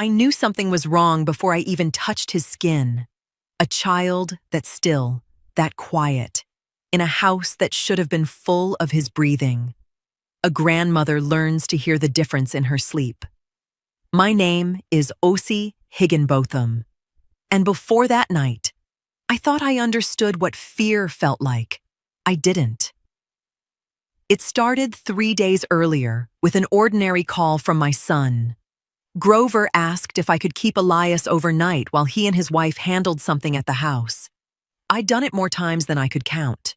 I knew something was wrong before I even touched his skin. A child that's still, that quiet, in a house that should have been full of his breathing. A grandmother learns to hear the difference in her sleep. My name is Osi Higginbotham, and before that night, I thought I understood what fear felt like. I didn't. It started 3 days earlier with an ordinary call from my son. Grover asked if I could keep Elias overnight while he and his wife handled something at the house. I'd done it more times than I could count,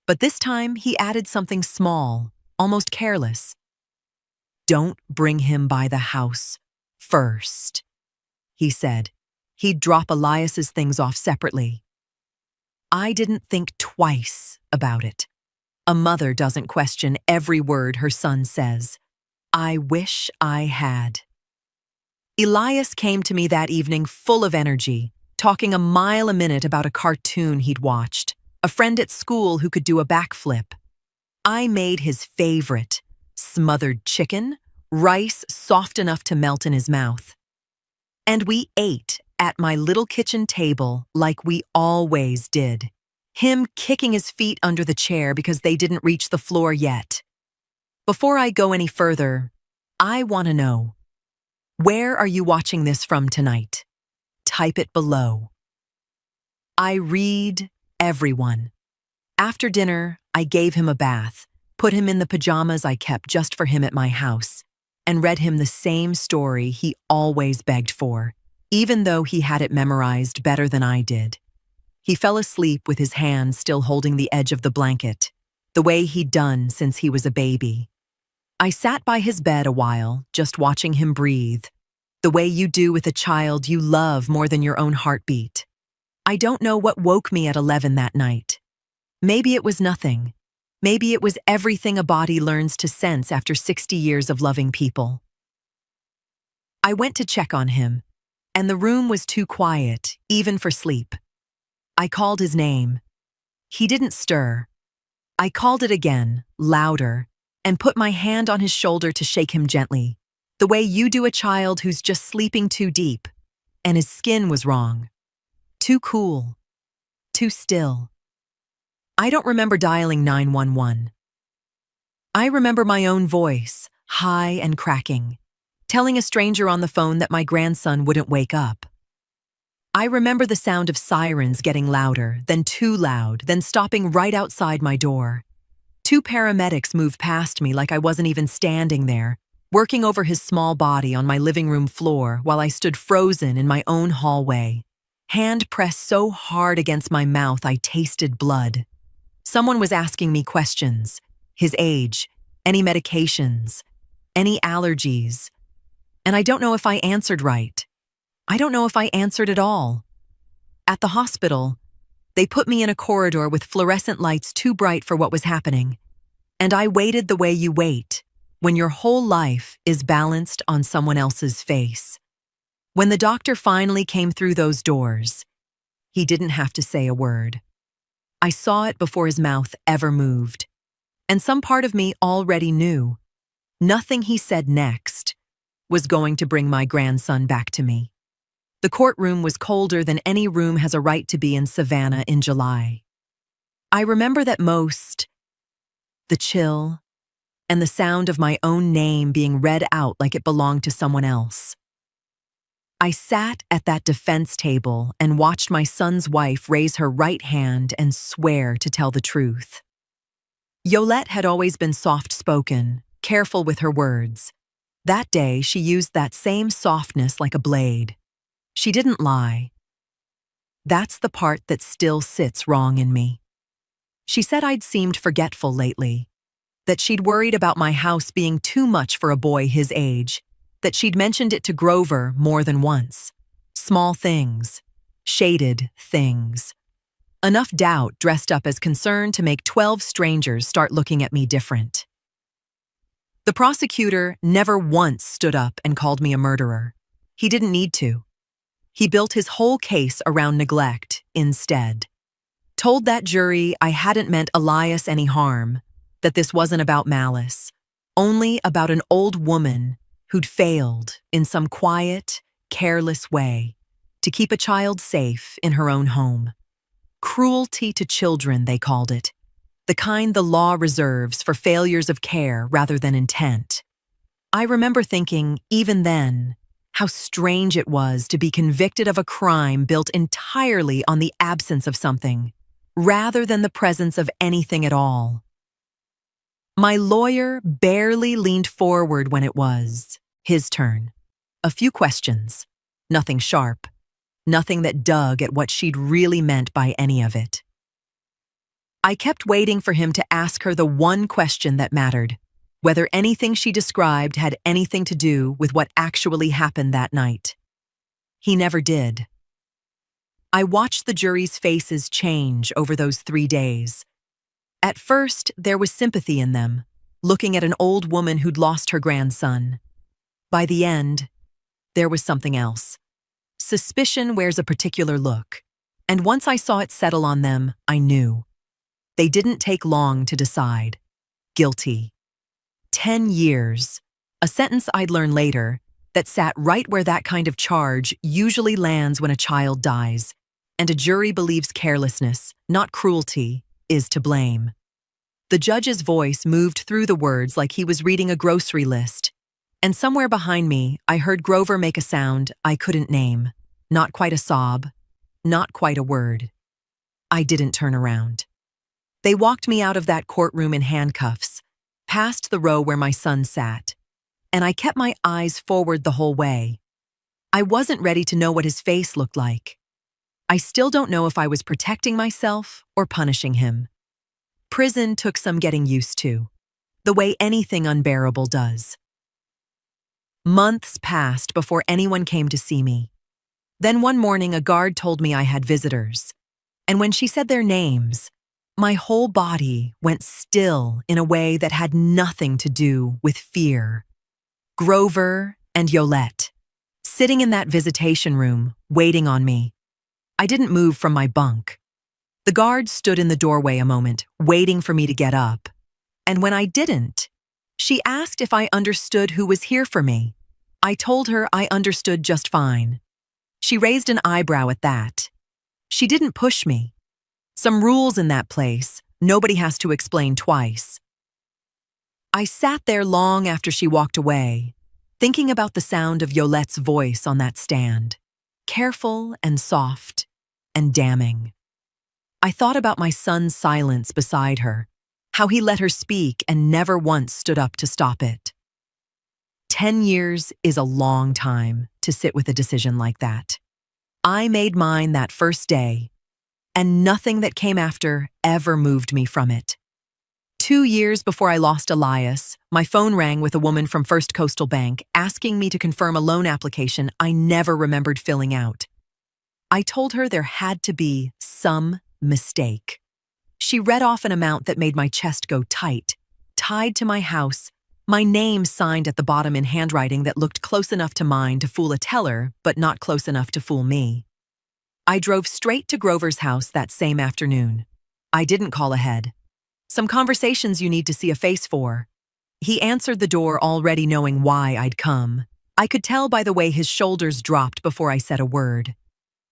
but this time he added something small, almost careless. "Don't bring him by the house first," he said. He'd drop Elias's things off separately. I didn't think twice about it. A mother doesn't question every word her son says. I wish I had. Elias came to me that evening full of energy, talking a mile a minute about a cartoon he'd watched, a friend at school who could do a backflip. I made his favorite, smothered chicken, rice soft enough to melt in his mouth. And we ate at my little kitchen table like we always did, him kicking his feet under the chair because they didn't reach the floor yet. Before I go any further, I want to know, where are you watching this from tonight? Type it below. I read everyone. After dinner, I gave him a bath, put him in the pajamas I kept just for him at my house, and read him the same story he always begged for, even though he had it memorized better than I did. He fell asleep with his hand still holding the edge of the blanket, the way he'd done since he was a baby. I sat by his bed a while, just watching him breathe, the way you do with a child you love more than your own heartbeat. I don't know what woke me at 11 that night. Maybe it was nothing. Maybe it was everything a body learns to sense after 60 years of loving people. I went to check on him, and the room was too quiet, even for sleep. I called his name. He didn't stir. I called it again, louder, and put my hand on his shoulder to shake him gently, the way you do a child who's just sleeping too deep, and his skin was wrong. Too cool. Too still. I don't remember dialing 911. I remember my own voice, high and cracking, telling a stranger on the phone that my grandson wouldn't wake up. I remember the sound of sirens getting louder, then too loud, then stopping right outside my door. 2 paramedics moved past me like I wasn't even standing there, working over his small body on my living room floor while I stood frozen in my own hallway, hand pressed so hard against my mouth I tasted blood. Someone was asking me questions, his age, any medications, any allergies, and I don't know if I answered right. I don't know if I answered at all. At the hospital, they put me in a corridor with fluorescent lights too bright for what was happening, and I waited the way you wait when your whole life is balanced on someone else's face. When the doctor finally came through those doors, he didn't have to say a word. I saw it before his mouth ever moved, and some part of me already knew nothing he said next was going to bring my grandson back to me. The courtroom was colder than any room has a right to be in Savannah in July. I remember that most, the chill, and the sound of my own name being read out like it belonged to someone else. I sat at that defense table and watched my son's wife raise her right hand and swear to tell the truth. Yolette had always been soft-spoken, careful with her words. That day, she used that same softness like a blade. She didn't lie. That's the part that still sits wrong in me. She said I'd seemed forgetful lately, that she'd worried about my house being too much for a boy his age, that she'd mentioned it to Grover more than once. Small things, shaded things. Enough doubt dressed up as concern to make 12 strangers start looking at me different. The prosecutor never once stood up and called me a murderer. He didn't need to. He built his whole case around neglect instead. Told that jury I hadn't meant Elias any harm, that this wasn't about malice, only about an old woman who'd failed in some quiet, careless way to keep a child safe in her own home. Cruelty to children, they called it, the kind the law reserves for failures of care rather than intent. I remember thinking, even then, how strange it was to be convicted of a crime built entirely on the absence of something, rather than the presence of anything at all. My lawyer barely leaned forward when it was his turn. A few questions, nothing sharp, nothing that dug at what she'd really meant by any of it. I kept waiting for him to ask her the one question that mattered, whether anything she described had anything to do with what actually happened that night. He never did. I watched the jury's faces change over those 3 days. At first, there was sympathy in them, looking at an old woman who'd lost her grandson. By the end, there was something else. Suspicion wears a particular look, and once I saw it settle on them, I knew. They didn't take long to decide. Guilty. 10 years, a sentence I'd learn later that sat right where that kind of charge usually lands when a child dies, and a jury believes carelessness, not cruelty, is to blame. The judge's voice moved through the words like he was reading a grocery list, and somewhere behind me, I heard Grover make a sound I couldn't name. Not quite a sob, not quite a word. I didn't turn around. They walked me out of that courtroom in handcuffs, past the row where my son sat, and I kept my eyes forward the whole way. I wasn't ready to know what his face looked like. I still don't know if I was protecting myself or punishing him. Prison took some getting used to, the way anything unbearable does. Months passed before anyone came to see me. Then one morning a guard told me I had visitors, and when she said their names, my whole body went still in a way that had nothing to do with fear. Grover and Yolette, sitting in that visitation room, waiting on me. I didn't move from my bunk. The guard stood in the doorway a moment, waiting for me to get up. And when I didn't, she asked if I understood who was here for me. I told her I understood just fine. She raised an eyebrow at that. She didn't push me. Some rules in that place, nobody has to explain twice. I sat there long after she walked away, thinking about the sound of Yolette's voice on that stand, careful and soft and damning. I thought about my son's silence beside her, how he let her speak and never once stood up to stop it. 10 years is a long time to sit with a decision like that. I made mine that first day, and nothing that came after ever moved me from it. 2 years before I lost Elias, my phone rang with a woman from First Coastal Bank asking me to confirm a loan application I never remembered filling out. I told her there had to be some mistake. She read off an amount that made my chest go tight, tied to my house, my name signed at the bottom in handwriting that looked close enough to mine to fool a teller, but not close enough to fool me. I drove straight to Grover's house that same afternoon. I didn't call ahead. Some conversations you need to see a face for. He answered the door already knowing why I'd come. I could tell by the way his shoulders dropped before I said a word.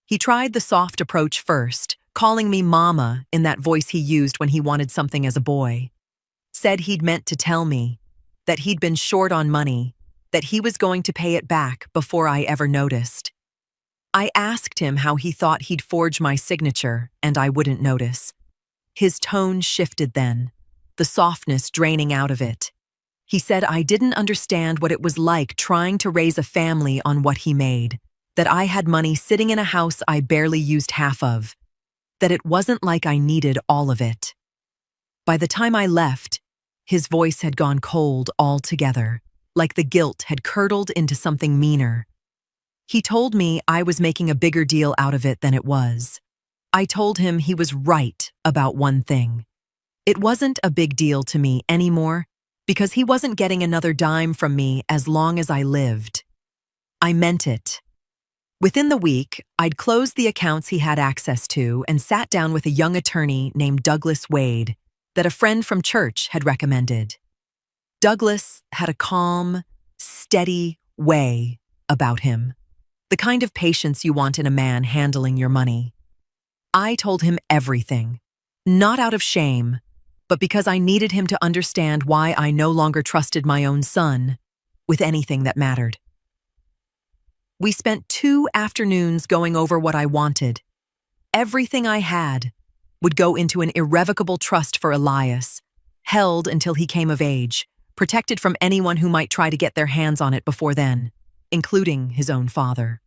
He tried the soft approach first, calling me Mama in that voice he used when he wanted something as a boy. Said he'd meant to tell me, that he'd been short on money, that he was going to pay it back before I ever noticed. I asked him how he thought he'd forge my signature and I wouldn't notice. His tone shifted then, the softness draining out of it. He said I didn't understand what it was like trying to raise a family on what he made, that I had money sitting in a house I barely used half of, that it wasn't like I needed all of it. By the time I left, his voice had gone cold altogether, like the guilt had curdled into something meaner. He told me I was making a bigger deal out of it than it was. I told him he was right about one thing. It wasn't a big deal to me anymore because he wasn't getting another dime from me as long as I lived. I meant it. Within the week, I'd closed the accounts he had access to and sat down with a young attorney named Douglas Wade that a friend from church had recommended. Douglas had a calm, steady way about him. The kind of patience you want in a man handling your money. I told him everything, not out of shame, but because I needed him to understand why I no longer trusted my own son with anything that mattered. We spent 2 afternoons going over what I wanted. Everything I had would go into an irrevocable trust for Elias, held until he came of age, protected from anyone who might try to get their hands on it before then, including his own father.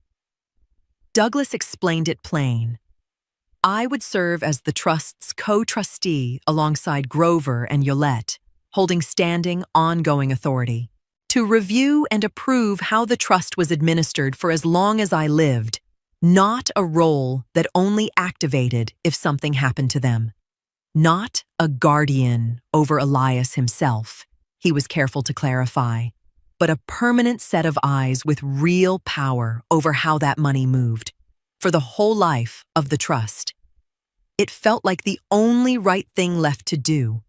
Douglas explained it plain. I would serve as the trust's co-trustee alongside Grover and Yolette, holding standing, ongoing authority, to review and approve how the trust was administered for as long as I lived, not a role that only activated if something happened to them. Not a guardian over Elias himself, he was careful to clarify, but a permanent set of eyes with real power over how that money moved, for the whole life of the trust. It felt like the only right thing left to do.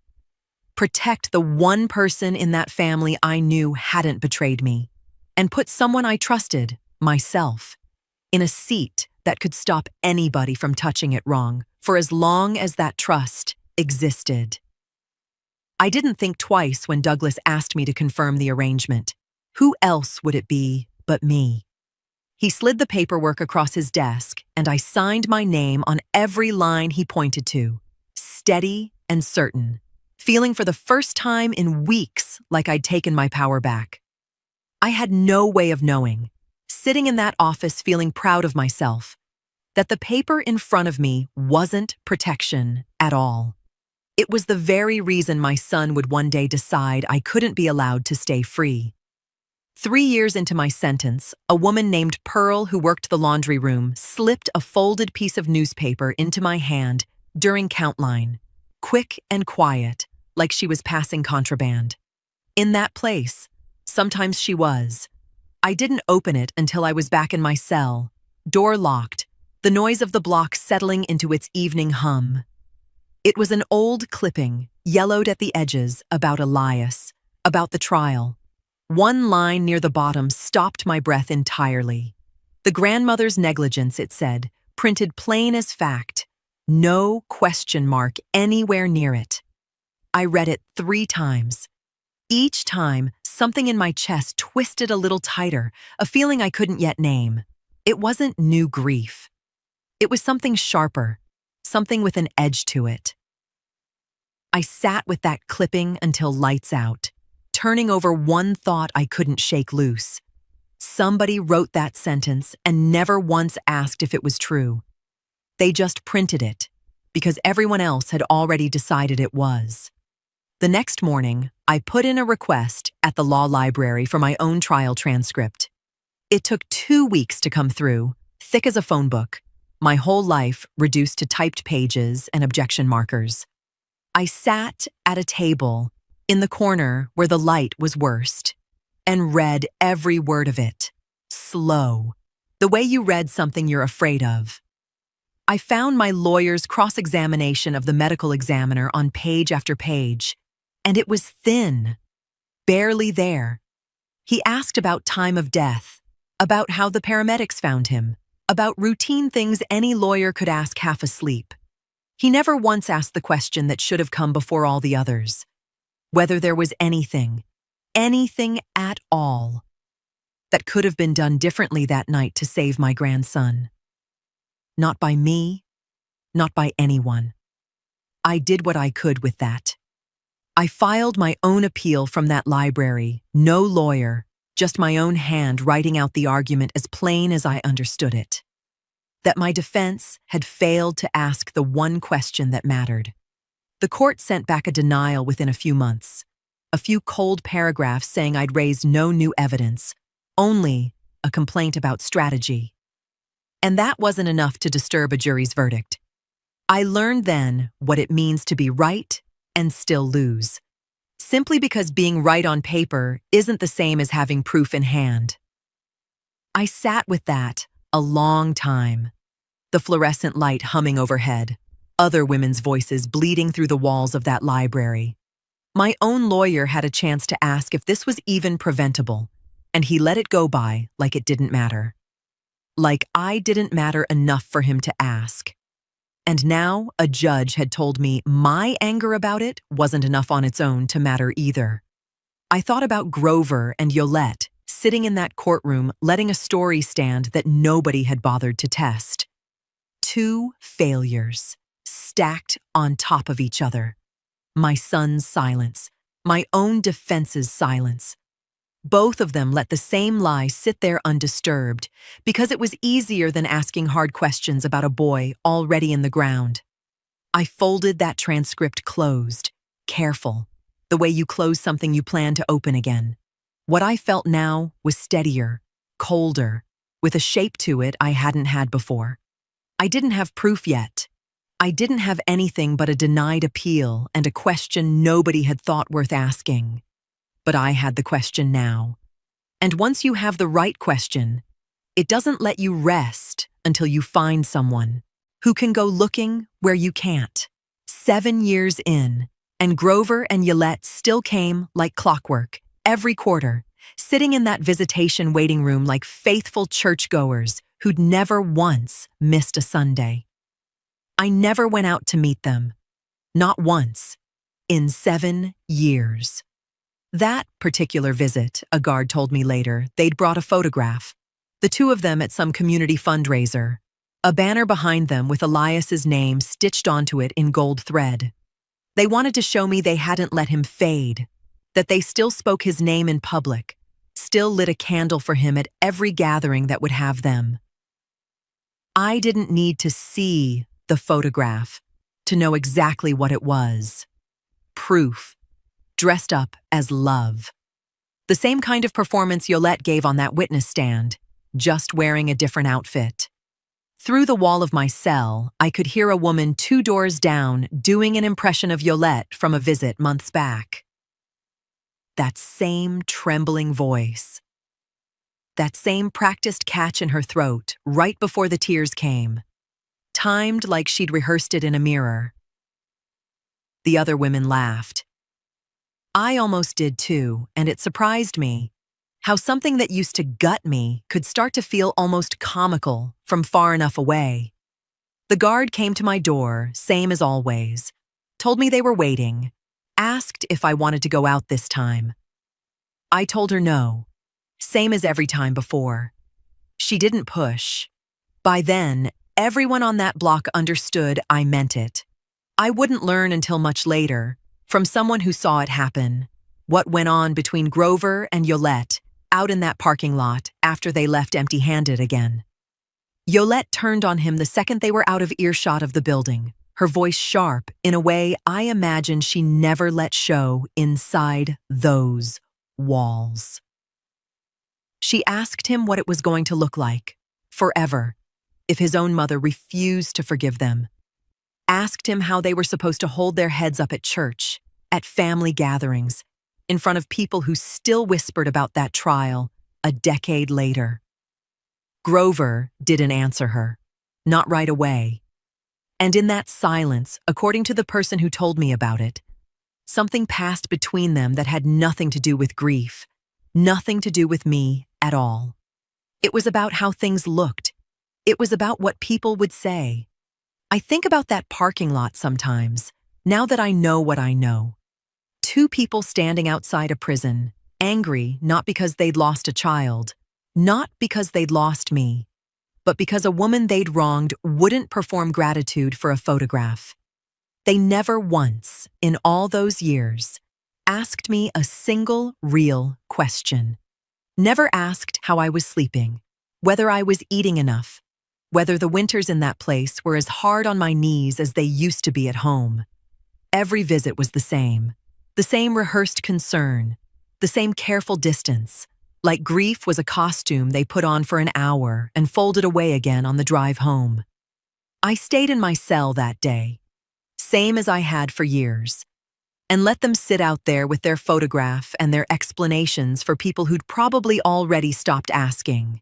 Protect the one person in that family I knew hadn't betrayed me, and put someone I trusted, myself, in a seat that could stop anybody from touching it wrong for as long as that trust existed. I didn't think twice when Douglas asked me to confirm the arrangement. Who else would it be but me? He slid the paperwork across his desk, and I signed my name on every line he pointed to, steady and certain, feeling for the first time in weeks like I'd taken my power back. I had no way of knowing, sitting in that office feeling proud of myself, that the paper in front of me wasn't protection at all. It was the very reason my son would one day decide I couldn't be allowed to stay free. 3 years into my sentence, a woman named Pearl who worked the laundry room slipped a folded piece of newspaper into my hand during count line, quick and quiet, like she was passing contraband. In that place, sometimes she was. I didn't open it until I was back in my cell, door locked, the noise of the block settling into its evening hum. It was an old clipping, yellowed at the edges, about Elias, about the trial. One line near the bottom stopped my breath entirely. The grandmother's negligence, it said, printed plain as fact, no question mark anywhere near it. I read it 3 times. Each time, something in my chest twisted a little tighter, a feeling I couldn't yet name. It wasn't new grief. It was something sharper, something with an edge to it. I sat with that clipping until lights out, turning over one thought I couldn't shake loose. Somebody wrote that sentence and never once asked if it was true. They just printed it, because everyone else had already decided it was. The next morning, I put in a request at the law library for my own trial transcript. It took 2 weeks to come through, thick as a phone book, my whole life reduced to typed pages and objection markers. I sat at a table in the corner where the light was worst and read every word of it, slow, the way you read something you're afraid of. I found my lawyer's cross-examination of the medical examiner on page after page, and it was thin, barely there. He asked about time of death, about how the paramedics found him, about routine things any lawyer could ask half asleep. He never once asked the question that should have come before all the others, whether there was anything at all, that could have been done differently that night to save my grandson. Not by me, not by anyone. I did what I could with that. I filed my own appeal from that library, no lawyer, just my own hand writing out the argument as plain as I understood it. That my defense had failed to ask the one question that mattered. The court sent back a denial within a few months, a few cold paragraphs saying I'd raised no new evidence, only a complaint about strategy. And that wasn't enough to disturb a jury's verdict. I learned then what it means to be right and still lose, simply because being right on paper isn't the same as having proof in hand. I sat with that a long time, the fluorescent light humming overhead, other women's voices bleeding through the walls of that library. My own lawyer had a chance to ask if this was even preventable, and he let it go by like it didn't matter. like I didn't matter enough for him to ask. And now a judge had told me my anger about it wasn't enough on its own to matter either. I thought about Grover and Yolette sitting in that courtroom letting a story stand that nobody had bothered to test. Two failures, stacked on top of each other. My son's silence, my own defense's silence. Both of them let the same lie sit there undisturbed because it was easier than asking hard questions about a boy already in the ground. I folded that transcript closed, careful, the way you close something you plan to open again. What I felt now was steadier, colder, with a shape to it I hadn't had before. I didn't have proof yet. I didn't have anything but a denied appeal and a question nobody had thought worth asking. But I had the question now. And once you have the right question, it doesn't let you rest until you find someone who can go looking where you can't. 7 years in, and Grover and Yolette still came like clockwork, every quarter, sitting in that visitation waiting room like faithful churchgoers who'd never once missed a Sunday. I never went out to meet them. Not once. In 7 years. That particular visit, a guard told me later, they'd brought a photograph. The two of them at some community fundraiser. A banner behind them with Elias's name stitched onto it in gold thread. They wanted to show me they hadn't let him fade, that they still spoke his name in public, still lit a candle for him at every gathering that would have them. I didn't need to see the photograph to know exactly what it was. Proof, dressed up as love. The same kind of performance Yolette gave on that witness stand, just wearing a different outfit. Through the wall of my cell, I could hear a woman 2 doors down doing an impression of Yolette from a visit months back. That same trembling voice. That same practiced catch in her throat right before the tears came. Timed like she'd rehearsed it in a mirror. The other women laughed. I almost did too, and it surprised me how something that used to gut me could start to feel almost comical from far enough away. The guard came to my door, same as always, told me they were waiting, asked if I wanted to go out this time. I told her no, same as every time before. She didn't push. By then, everyone on that block understood I meant it. I wouldn't learn until much later, from someone who saw it happen, what went on between Grover and Yolette out in that parking lot after they left empty-handed again. Yolette turned on him the second they were out of earshot of the building, her voice sharp in a way I imagine she never let show inside those walls. She asked him what it was going to look like, forever, if his own mother refused to forgive them. Asked him how they were supposed to hold their heads up at church, at family gatherings, in front of people who still whispered about that trial a decade later. Grover didn't answer her, not right away. And in that silence, according to the person who told me about it, something passed between them that had nothing to do with grief, nothing to do with me at all. It was about how things looked. It was about what people would say. I think about that parking lot sometimes, now that I know what I know. 2 people standing outside a prison, angry not because they'd lost a child, not because they'd lost me, but because a woman they'd wronged wouldn't perform gratitude for a photograph. They never once, in all those years, asked me a single real question. Never asked how I was sleeping, whether I was eating enough, whether the winters in that place were as hard on my knees as they used to be at home. Every visit was the same rehearsed concern, the same careful distance, like grief was a costume they put on for an hour and folded away again on the drive home. I stayed in my cell that day, same as I had for years, and let them sit out there with their photograph and their explanations for people who'd probably already stopped asking.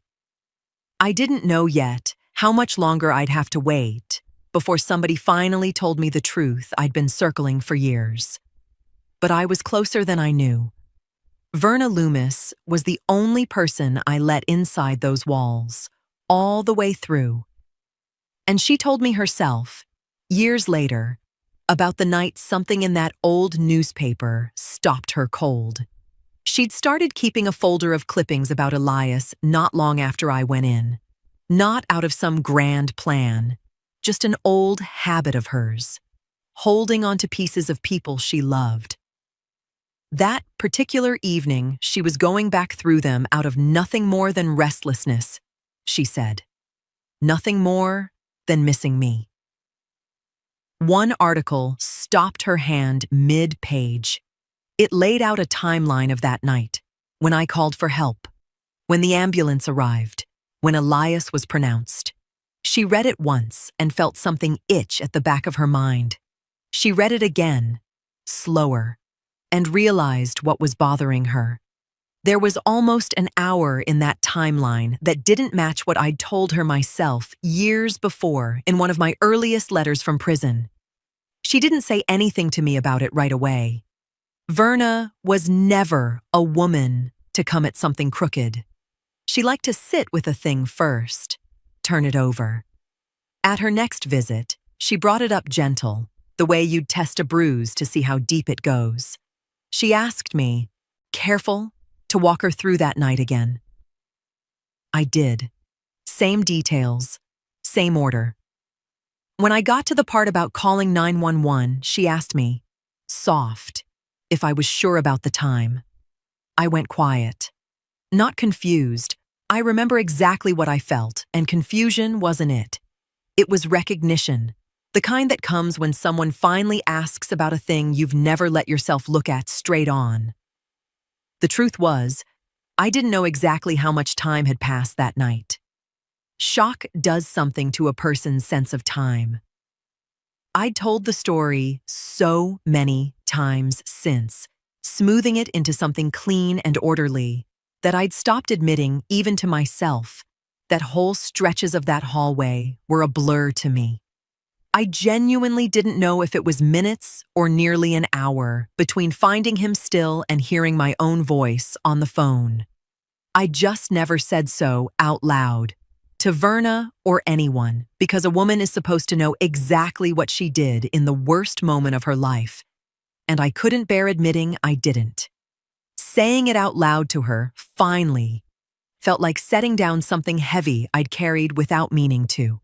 I didn't know yet how much longer I'd have to wait before somebody finally told me the truth I'd been circling for years. But I was closer than I knew. Verna Loomis was the only person I let inside those walls, all the way through. And she told me herself, years later, about the night something in that old newspaper stopped her cold. She'd started keeping a folder of clippings about Elias not long after I went in. Not out of some grand plan, just an old habit of hers, holding on to pieces of people she loved. That particular evening, she was going back through them out of nothing more than restlessness, she said. Nothing more than missing me. One article stopped her hand mid-page. It laid out a timeline of that night, when I called for help, when the ambulance arrived, when Elias was pronounced. She read it once and felt something itch at the back of her mind. She read it again, slower, and realized what was bothering her. There was almost an hour in that timeline that didn't match what I'd told her myself years before in one of my earliest letters from prison. She didn't say anything to me about it right away. Verna was never a woman to come at something crooked. She liked to sit with a thing first, turn it over. At her next visit, she brought it up gentle, the way you'd test a bruise to see how deep it goes. She asked me, careful, to walk her through that night again. I did. Same details, same order. When I got to the part about calling 911, she asked me, soft, if I was sure about the time. I went quiet. Not confused. I remember exactly what I felt, and confusion wasn't it. It was recognition, the kind that comes when someone finally asks about a thing you've never let yourself look at straight on. The truth was, I didn't know exactly how much time had passed that night. Shock does something to a person's sense of time. I'd told the story so many times since, smoothing it into something clean and orderly, that I'd stopped admitting, even to myself, that whole stretches of that hallway were a blur to me. I genuinely didn't know if it was minutes or nearly an hour between finding him still and hearing my own voice on the phone. I just never said so out loud, to Verna or anyone, because a woman is supposed to know exactly what she did in the worst moment of her life, and I couldn't bear admitting I didn't. Saying it out loud to her, finally, felt like setting down something heavy I'd carried without meaning to.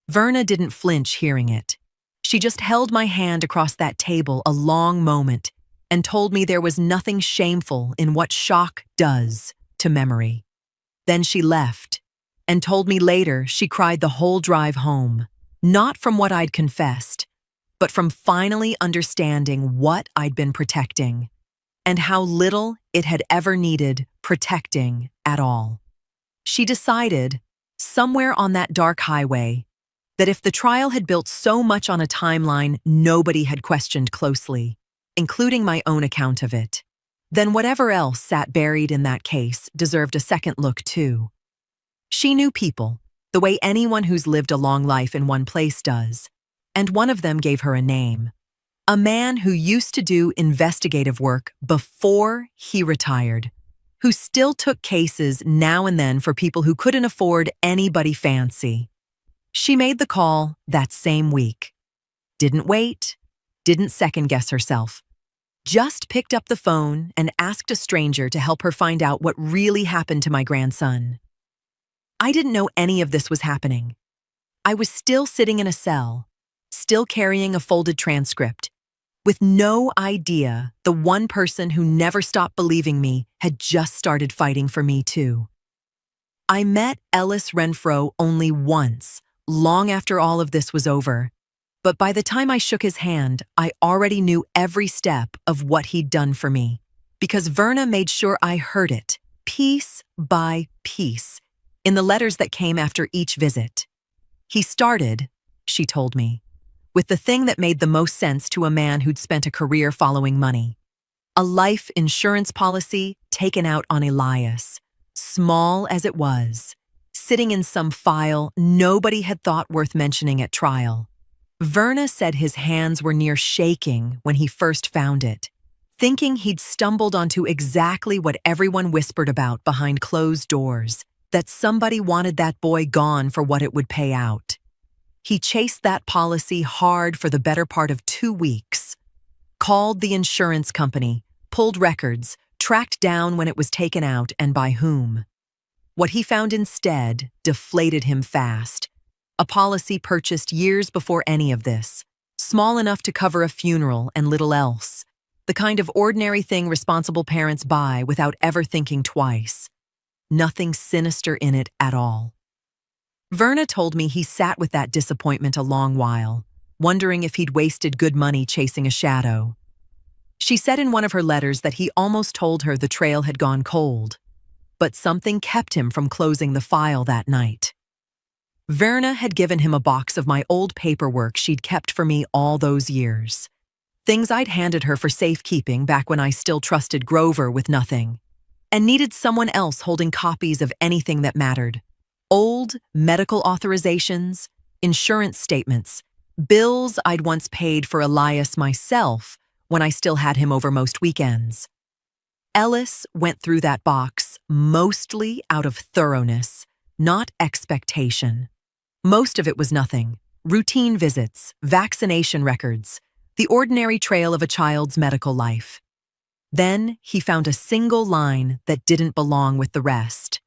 Verna didn't flinch hearing it. She just held my hand across that table a long moment and told me there was nothing shameful in what shock does to memory. Then she left and told me later she cried the whole drive home, not from what I'd confessed, but from finally understanding what I'd been protecting and how little it had ever needed protecting at all. She decided, somewhere on that dark highway, that if the trial had built so much on a timeline nobody had questioned closely, including my own account of it, then whatever else sat buried in that case deserved a second look too. She knew people, the way anyone who's lived a long life in one place does, and one of them gave her a name. A man who used to do investigative work before he retired, who still took cases now and then for people who couldn't afford anybody fancy. She made the call that same week. Didn't wait, didn't second-guess herself. Just picked up the phone and asked a stranger to help her find out what really happened to my grandson. I didn't know any of this was happening. I was still sitting in a cell, still carrying a folded transcript, with no idea the one person who never stopped believing me had just started fighting for me too. I met Ellis Renfro only once, long after all of this was over, but by the time I shook his hand, I already knew every step of what he'd done for me, because Verna made sure I heard it, piece by piece, in the letters that came after each visit. He started, she told me, with the thing that made the most sense to a man who'd spent a career following money. A life insurance policy taken out on Elias, small as it was, sitting in some file nobody had thought worth mentioning at trial. Verna said his hands were near shaking when he first found it, thinking he'd stumbled onto exactly what everyone whispered about behind closed doors, that somebody wanted that boy gone for what it would pay out. He chased that policy hard for the better part of 2 weeks. Called the insurance company, pulled records, tracked down when it was taken out and by whom. What he found instead deflated him fast. A policy purchased years before any of this, small enough to cover a funeral and little else. The kind of ordinary thing responsible parents buy without ever thinking twice. Nothing sinister in it at all. Verna told me he sat with that disappointment a long while, wondering if he'd wasted good money chasing a shadow. She said in one of her letters that he almost told her the trail had gone cold, but something kept him from closing the file that night. Verna had given him a box of my old paperwork she'd kept for me all those years. Things I'd handed her for safekeeping back when I still trusted Grover with nothing, and needed someone else holding copies of anything that mattered. Old medical authorizations, insurance statements, bills I'd once paid for Elias myself when I still had him over most weekends. Ellis went through that box mostly out of thoroughness, not expectation. Most of it was nothing: routine visits, vaccination records, the ordinary trail of a child's medical life. Then he found a single line that didn't belong with the rest.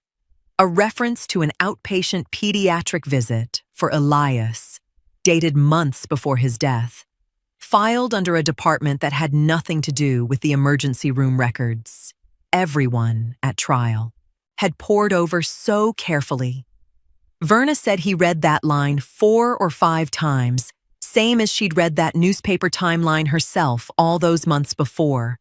A reference to an outpatient pediatric visit for Elias, dated months before his death, filed under a department that had nothing to do with the emergency room records. Everyone at trial had pored over so carefully. Verna said he read that line 4 or 5 times, same as she'd read that newspaper timeline herself all those months before.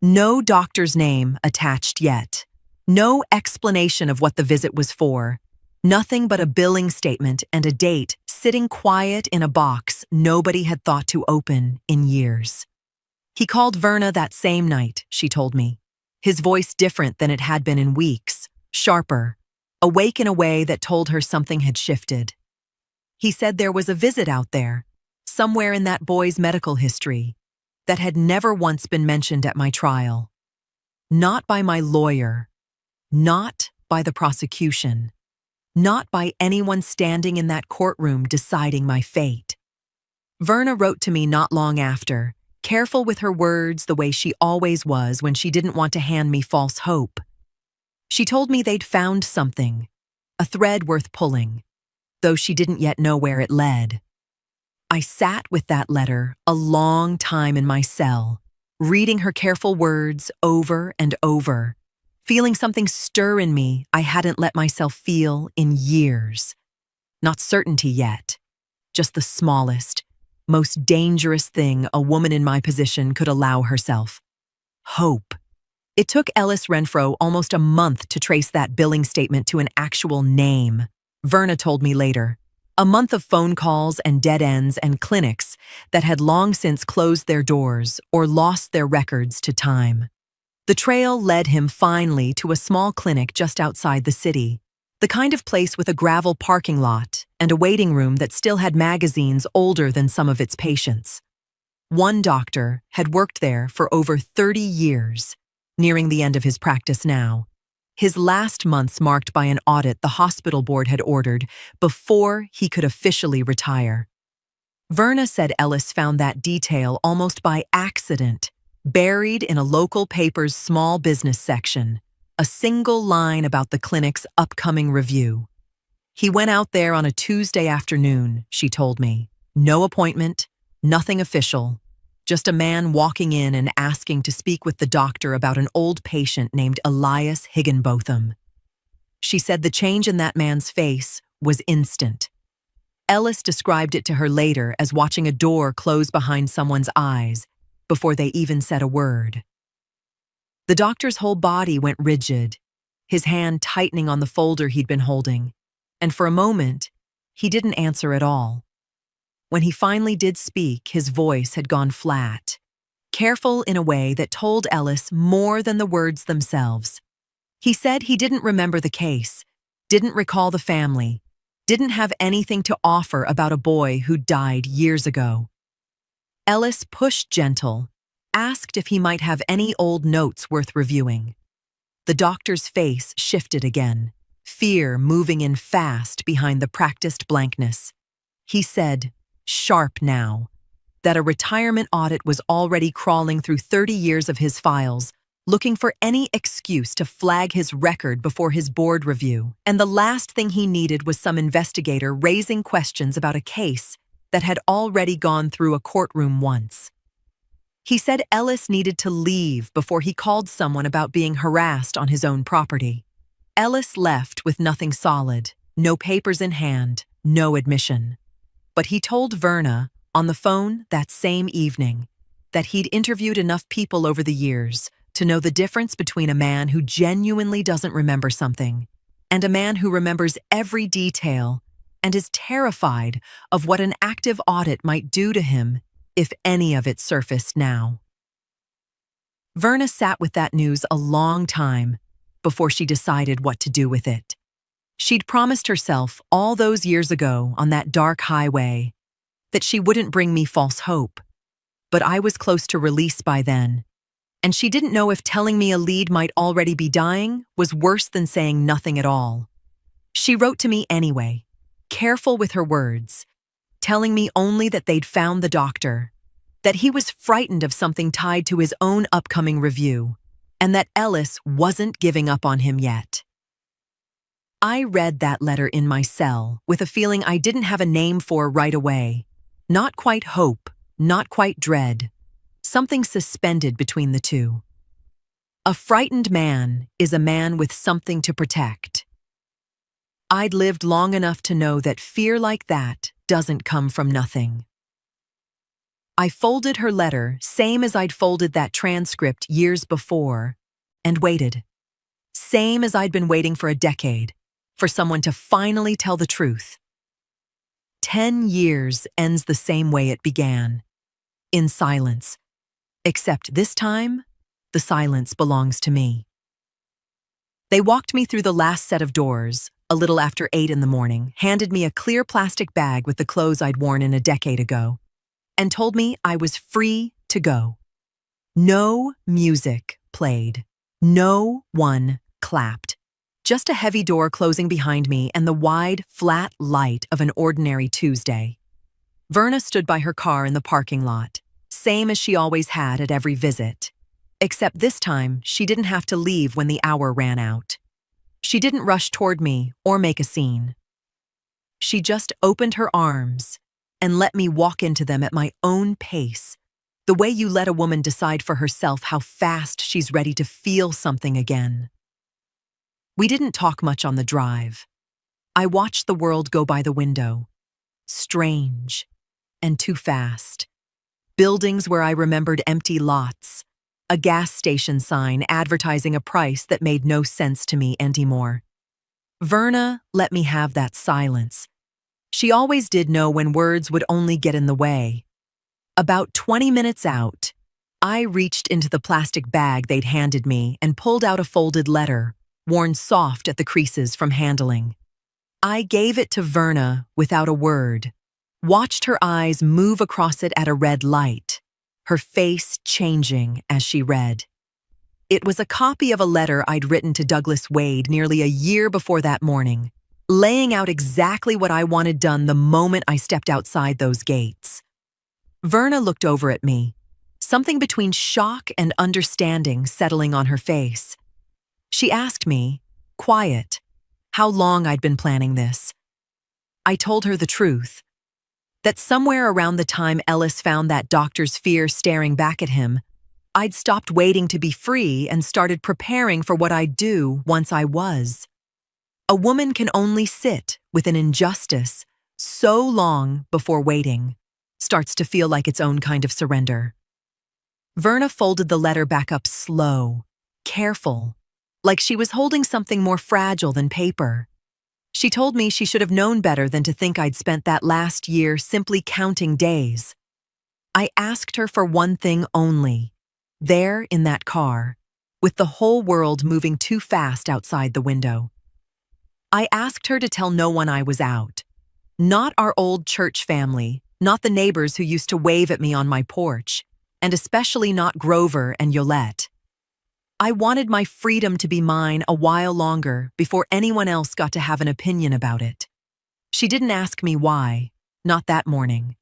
No doctor's name attached yet. No explanation of what the visit was for. Nothing but a billing statement and a date sitting quiet in a box nobody had thought to open in years. He called Verna that same night, she told me. His voice different than it had been in weeks, sharper, awake in a way that told her something had shifted. He said there was a visit out there, somewhere in that boy's medical history, that had never once been mentioned at my trial. Not by my lawyer, not by the prosecution, not by anyone standing in that courtroom deciding my fate. Verna wrote to me not long after, careful with her words the way she always was when she didn't want to hand me false hope. She told me they'd found something, a thread worth pulling, though she didn't yet know where it led. I sat with that letter a long time in my cell, reading her careful words over and over, feeling something stir in me I hadn't let myself feel in years. Not certainty yet, just the smallest, most dangerous thing a woman in my position could allow herself: hope. It took Ellis Renfro almost a month to trace that billing statement to an actual name, Verna told me later. A month of phone calls and dead ends and clinics that had long since closed their doors or lost their records to time. The trail led him finally to a small clinic just outside the city, the kind of place with a gravel parking lot and a waiting room that still had magazines older than some of its patients. One doctor had worked there for over 30 years, nearing the end of his practice now. His last months marked by an audit the hospital board had ordered before he could officially retire. Verna said Ellis found that detail almost by accident, buried in a local paper's small business section, a single line about the clinic's upcoming review. He went out there on a Tuesday afternoon, she told me. No appointment, nothing official. Just a man walking in and asking to speak with the doctor about an old patient named Elias Higginbotham. She said the change in that man's face was instant. Ellis described it to her later as watching a door close behind someone's eyes before they even said a word. The doctor's whole body went rigid, his hand tightening on the folder he'd been holding, and for a moment, he didn't answer at all. When he finally did speak, his voice had gone flat, careful in a way that told Ellis more than the words themselves. He said he didn't remember the case, didn't recall the family, didn't have anything to offer about a boy who died years ago. Ellis pushed gentle, asked if he might have any old notes worth reviewing. The doctor's face shifted again. fear moving in fast behind the practiced blankness. He said, sharp now, that a retirement audit was already crawling through 30 years of his files, looking for any excuse to flag his record before his board review, and the last thing he needed was some investigator raising questions about a case that had already gone through a courtroom once. He said Ellis needed to leave before he called someone about being harassed on his own property. Ellis left with nothing solid, no papers in hand, no admission. But he told Verna, on the phone that same evening, that he'd interviewed enough people over the years to know the difference between a man who genuinely doesn't remember something and a man who remembers every detail and is terrified of what an active audit might do to him if any of it surfaced now. Verna sat with that news a long time before she decided what to do with it. She'd promised herself all those years ago on that dark highway that she wouldn't bring me false hope, but I was close to release by then, and she didn't know if telling me a lead might already be dying was worse than saying nothing at all. She wrote to me anyway, careful with her words, telling me only that they'd found the doctor, that he was frightened of something tied to his own upcoming review, and that Ellis wasn't giving up on him yet. I read that letter in my cell with a feeling I didn't have a name for right away. Not quite hope, not quite dread, something suspended between the two. A frightened man is a man with something to protect. I'd lived long enough to know that fear like that doesn't come from nothing. I folded her letter, same as I'd folded that transcript years before, and waited. Same as I'd been waiting for a decade, for someone to finally tell the truth. 10 years ends the same way it began, in silence. Except this time, the silence belongs to me. They walked me through the last set of doors, a little after 8 in the morning, handed me a clear plastic bag with the clothes I'd worn in a decade ago, and told me I was free to go. No music played. No one clapped. Just a heavy door closing behind me and the wide, flat light of an ordinary Tuesday. Verna stood by her car in the parking lot, same as she always had at every visit. Except this time, she didn't have to leave when the hour ran out. She didn't rush toward me or make a scene. She just opened her arms and let me walk into them at my own pace, the way you let a woman decide for herself how fast she's ready to feel something again. We didn't talk much on the drive. I watched the world go by the window. Strange and too fast. Buildings where I remembered empty lots. A gas station sign advertising a price that made no sense to me anymore. Verna let me have that silence. She always did know when words would only get in the way. About 20 minutes out, I reached into the plastic bag they'd handed me and pulled out a folded letter, worn soft at the creases from handling. I gave it to Verna without a word, watched her eyes move across it at a red light, her face changing as she read. It was a copy of a letter I'd written to Douglas Wade nearly a year before that morning, laying out exactly what I wanted done the moment I stepped outside those gates. Verna looked over at me, something between shock and understanding settling on her face. She asked me, quiet, how long I'd been planning this. I told her the truth, that somewhere around the time Ellis found that doctor's fear staring back at him, I'd stopped waiting to be free and started preparing for what I'd do once I was. A woman can only sit with an injustice so long before waiting starts to feel like its own kind of surrender. Verna folded the letter back up slow, careful, like she was holding something more fragile than paper. She told me she should have known better than to think I'd spent that last year simply counting days. I asked her for one thing only, there in that car, with the whole world moving too fast outside the window. I asked her to tell no one I was out. Not our old church family, not the neighbors who used to wave at me on my porch, and especially not Grover and Yolette. I wanted my freedom to be mine a while longer before anyone else got to have an opinion about it. She didn't ask me why, not that morning.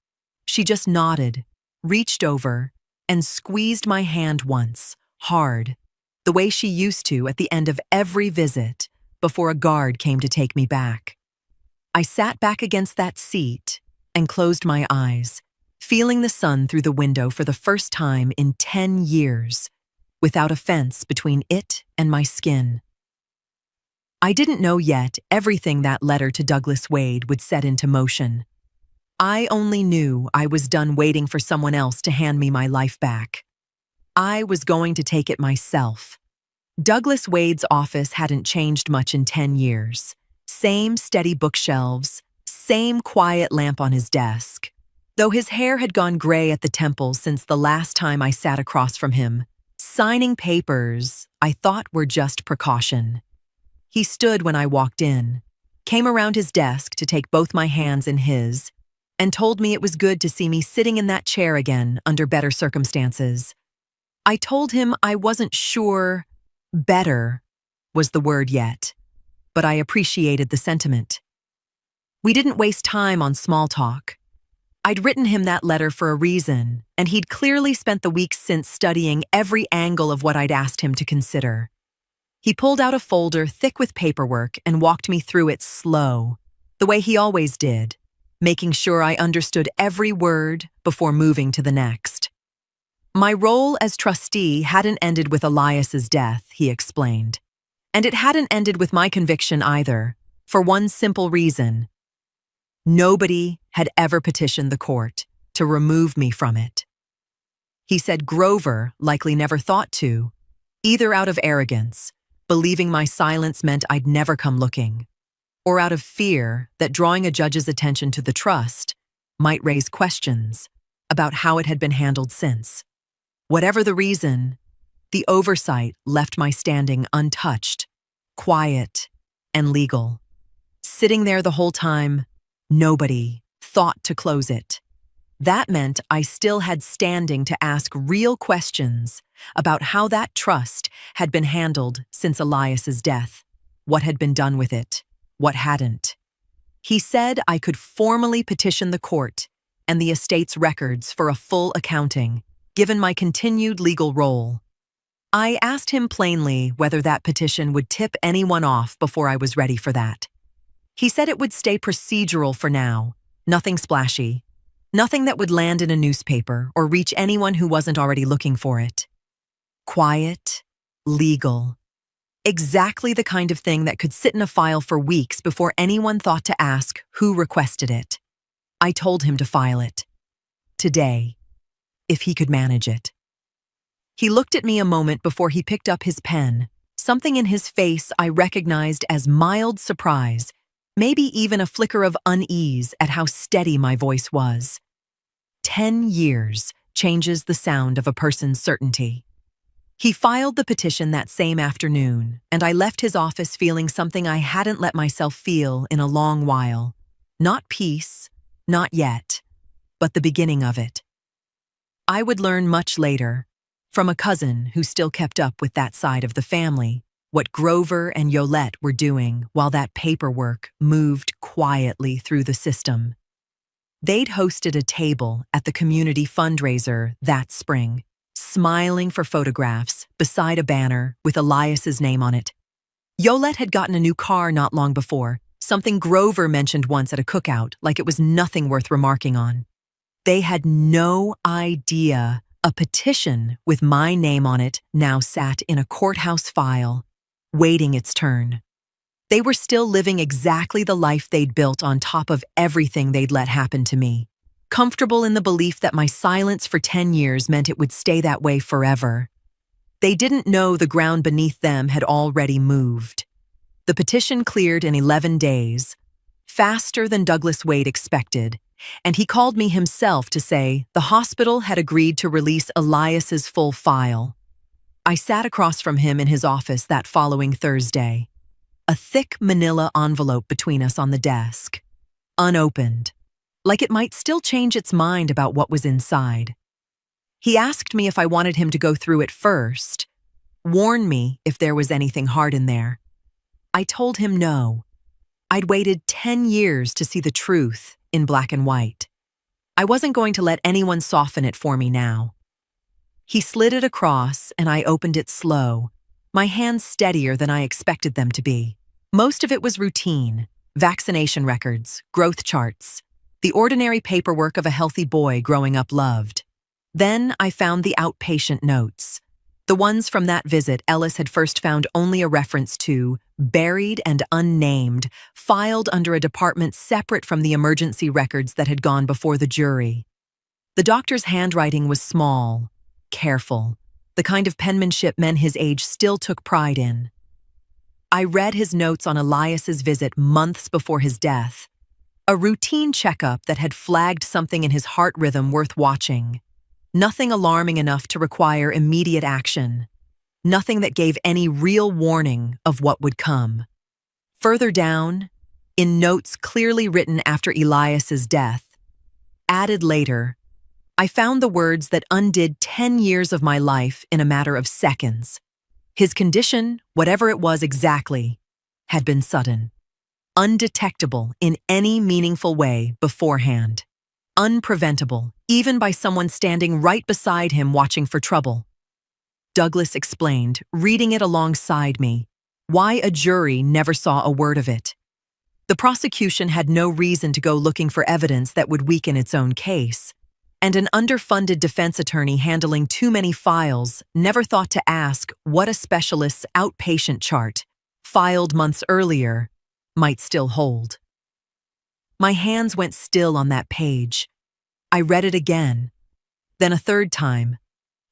She just nodded, reached over, and squeezed my hand once, hard, the way she used to at the end of every visit before a guard came to take me back. I sat back against that seat and closed my eyes, feeling the sun through the window for the first time in 10 years, without a fence between it and my skin. I didn't know yet everything that letter to Douglas Wade would set into motion. I only knew I was done waiting for someone else to hand me my life back. I was going to take it myself. Douglas Wade's office hadn't changed much in 10 years. Same steady bookshelves, same quiet lamp on his desk. Though his hair had gone gray at the temples since the last time I sat across from him, signing papers I thought were just precaution. He stood when I walked in, came around his desk to take both my hands in his, and told me it was good to see me sitting in that chair again under better circumstances. I told him I wasn't sure better was the word yet, but I appreciated the sentiment. We didn't waste time on small talk. I'd written him that letter for a reason, and he'd clearly spent the weeks since studying every angle of what I'd asked him to consider. He pulled out a folder thick with paperwork and walked me through it slow, the way he always did, making sure I understood every word before moving to the next. My role as trustee hadn't ended with Elias's death, he explained. And it hadn't ended with my conviction either, for one simple reason. Nobody had ever petitioned the court to remove me from it. He said Grover likely never thought to, either out of arrogance, believing my silence meant I'd never come looking, or out of fear that drawing a judge's attention to the trust might raise questions about how it had been handled since. Whatever the reason, the oversight left my standing untouched, quiet, and legal. Sitting there the whole time, nobody thought to close it. That meant I still had standing to ask real questions about how that trust had been handled since Elias's death, what had been done with it, what hadn't. He said I could formally petition the court and the estate's records for a full accounting, given my continued legal role. I asked him plainly whether that petition would tip anyone off before I was ready for that. He said it would stay procedural for now, nothing splashy, nothing that would land in a newspaper or reach anyone who wasn't already looking for it. Quiet, legal. Exactly the kind of thing that could sit in a file for weeks before anyone thought to ask who requested it. I told him to file it. Today, if he could manage it. He looked at me a moment before he picked up his pen, something in his face I recognized as mild surprise, maybe even a flicker of unease at how steady my voice was. 10 years changes the sound of a person's certainty. He filed the petition that same afternoon, and I left his office feeling something I hadn't let myself feel in a long while. Not peace, not yet, but the beginning of it. I would learn much later, from a cousin who still kept up with that side of the family, what Grover and Yolette were doing while that paperwork moved quietly through the system. They'd hosted a table at the community fundraiser that spring, smiling for photographs beside a banner with Elias's name on it. Yolette had gotten a new car not long before, something Grover mentioned once at a cookout, like it was nothing worth remarking on. They had no idea a petition with my name on it now sat in a courthouse file, waiting its turn. They were still living exactly the life they'd built on top of everything they'd let happen to me, comfortable in the belief that my silence for 10 years meant it would stay that way forever. They didn't know the ground beneath them had already moved. The petition cleared in 11 days, faster than Douglas Wade expected, and he called me himself to say the hospital had agreed to release Elias's full file. I sat across from him in his office that following Thursday, a thick manila envelope between us on the desk, unopened, like it might still change its mind about what was inside. He asked me if I wanted him to go through it first, Warn me if there was anything hard in there. I told him no. I'd waited 10 years to see the truth in black and white. I wasn't going to let anyone soften it for me now. He slid it across and I opened it slow, my hands steadier than I expected them to be. Most of it was routine: vaccination records, growth charts, the ordinary paperwork of a healthy boy growing up loved. Then I found the outpatient notes. The ones from that visit Ellis had first found only a reference to, buried and unnamed, filed under a department separate from the emergency records that had gone before the jury. The doctor's handwriting was small, careful, the kind of penmanship men his age still took pride in. I read his notes on Elias's visit months before his death, a routine checkup that had flagged something in his heart rhythm worth watching. Nothing alarming enough to require immediate action. Nothing that gave any real warning of what would come. Further down, in notes clearly written after Elias's death, added later, I found the words that undid 10 years of my life in a matter of seconds. His condition, whatever it was exactly, had been sudden, undetectable in any meaningful way beforehand, unpreventable, even by someone standing right beside him watching for trouble. Douglas explained, reading it alongside me, why a jury never saw a word of it. The prosecution had no reason to go looking for evidence that would weaken its own case, and an underfunded defense attorney handling too many files never thought to ask what a specialist's outpatient chart, filed months earlier, might still hold. My hands went still on that page. I read it again, then a third time,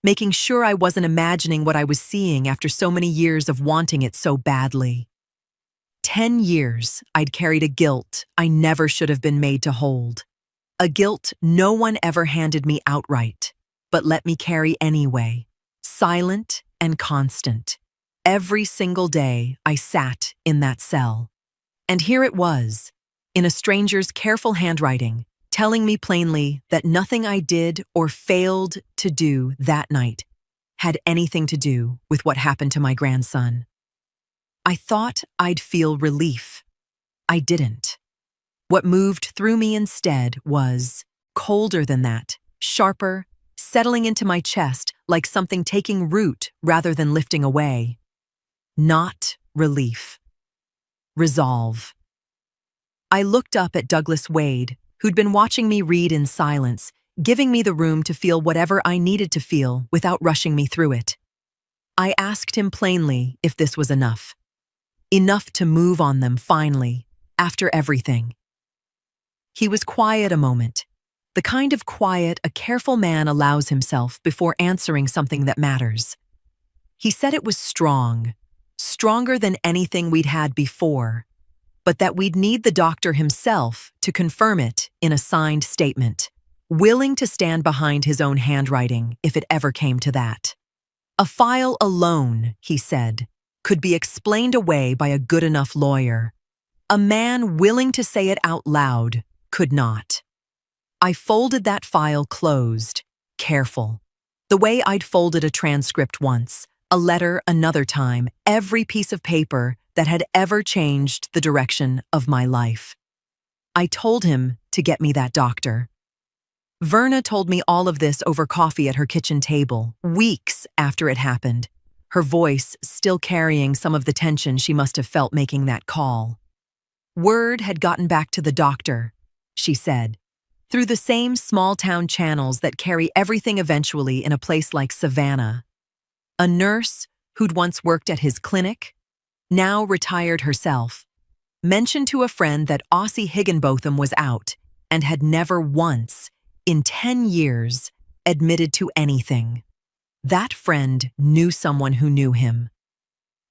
making sure I wasn't imagining what I was seeing after so many years of wanting it so badly. 10 years I'd carried a guilt I never should have been made to hold. A guilt no one ever handed me outright, but let me carry anyway, silent and constant. Every single day I sat in that cell. And here it was, in a stranger's careful handwriting, telling me plainly that nothing I did or failed to do that night had anything to do with what happened to my grandson. I thought I'd feel relief. I didn't. What moved through me instead was colder than that, sharper, settling into my chest like something taking root rather than lifting away. Not relief. Resolve. I looked up at Douglas Wade, who'd been watching me read in silence, giving me the room to feel whatever I needed to feel without rushing me through it. I asked him plainly if this was enough. Enough to move on them finally, after everything. He was quiet a moment, the kind of quiet a careful man allows himself before answering something that matters. He said it was strong, stronger than anything we'd had before, but that we'd need the doctor himself to confirm it in a signed statement, willing to stand behind his own handwriting if it ever came to that. A file alone, he said, could be explained away by a good enough lawyer. A man willing to say it out loud could not. I folded that file closed, careful, the way I'd folded a transcript once, a letter another time, every piece of paper that had ever changed the direction of my life. I told him to get me that doctor. Verna told me all of this over coffee at her kitchen table, weeks after it happened, her voice still carrying some of the tension she must have felt making that call. Word had gotten back to the doctor, she said, through the same small-town channels that carry everything eventually in a place like Savannah. A nurse who'd once worked at his clinic, now retired herself, mentioned to a friend that Aussie Higginbotham was out and had never once, in 10 years, admitted to anything. That friend knew someone who knew him.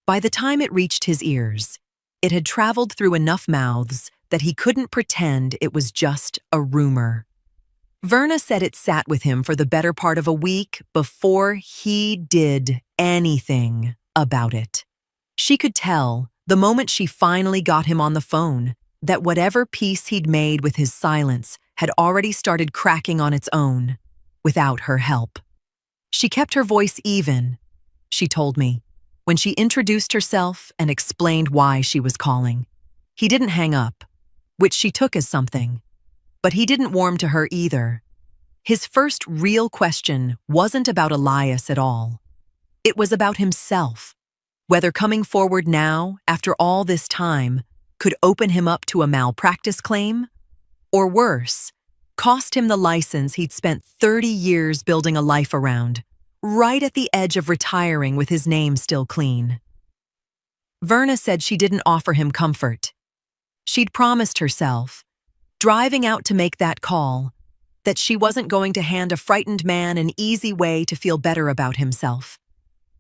By the time it reached his ears, it had traveled through enough mouths that he couldn't pretend it was just a rumor. Verna said it sat with him for the better part of a week before he did anything about it. She could tell, the moment she finally got him on the phone, that whatever peace he'd made with his silence had already started cracking on its own, without her help. She kept her voice even, she told me, When she introduced herself and explained why she was calling, he didn't hang up, which she took as something. But he didn't warm to her either. His first real question wasn't about Elias at all. It was about himself. Whether coming forward now, after all this time, could open him up to a malpractice claim, or worse, cost him the license he'd spent 30 years building a life around, right at the edge of retiring with his name still clean. Verna said she didn't offer him comfort. She'd promised herself, driving out to make that call, that she wasn't going to hand a frightened man an easy way to feel better about himself.